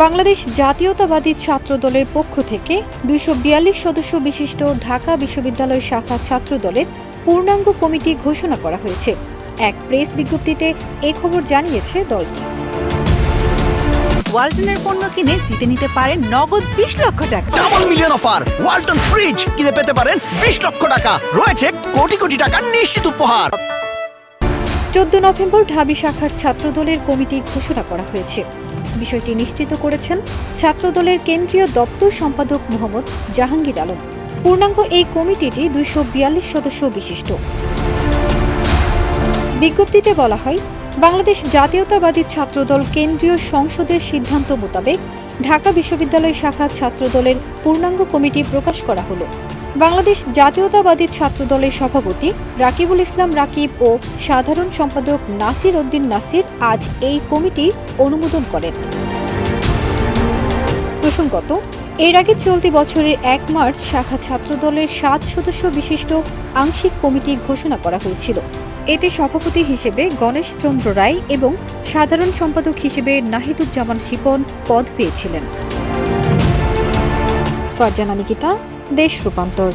বাংলাদেশ জাতীয়তাবাদী ছাত্রদলের পক্ষ থেকে ২৪২ সদস্য বিশিষ্ট ঢাকা বিশ্ববিদ্যালয় শাখা ছাত্রদলের পূর্ণাঙ্গ কমিটি ঘোষণা করা হয়েছে। এক প্রেস বিজ্ঞপ্তিতে এ খবর জানিয়েছে দলটি। ওয়ালটনের পণ্য কিনে জিতে নিতে পারেন নগদ ২০ লক্ষ টাকা। Double million offer! Walton fridge কিনে পেতে পারেন ২০ লক্ষ টাকা। রয়েছে কোটি কোটি টাকার নিশ্চিত উপহার। ১৪ নভেম্বর ঢাবি শাখার ছাত্রদলের কমিটি ঘোষণা করা হয়েছে। বিষয়টি নিশ্চিত করেছেন ছাত্রদলের কেন্দ্রীয় দপ্তর সম্পাদক মোহাম্মদ জাহাঙ্গীর আলম। পূর্ণাঙ্গ এই কমিটিটি ২৪২ সদস্য বিশিষ্ট। বিজ্ঞপ্তিতে বলা হয়, বাংলাদেশ জাতীয়তাবাদী ছাত্রদল কেন্দ্রীয় সংসদের সিদ্ধান্ত মোতাবেক ঢাকা বিশ্ববিদ্যালয় শাখা ছাত্রদলের পূর্ণাঙ্গ কমিটি প্রকাশ করা হলো। বাংলাদেশ জাতীয়তাবাদী ছাত্রদলের সভাপতি রাকিবুল ইসলাম রাকিব ও সাধারণ সম্পাদক নাসির উদ্দিন নাসির আজ এই কমিটি অনুমোদন করেন। প্রসঙ্গত, এর আগে চলতি বছরের ১ মার্চ শাখা ছাত্রদলের ৭ সদস্য বিশিষ্ট আংশিক কমিটি ঘোষণা করা হয়েছিল। এতে সভাপতি হিসেবে গণেশ চন্দ্র রায় এবং সাধারণ সম্পাদক হিসেবে নাহিদুজ্জামান শিপন পদ পেয়েছিলেন। ফারজানা নিকিতা, দেশ রূপান্তর।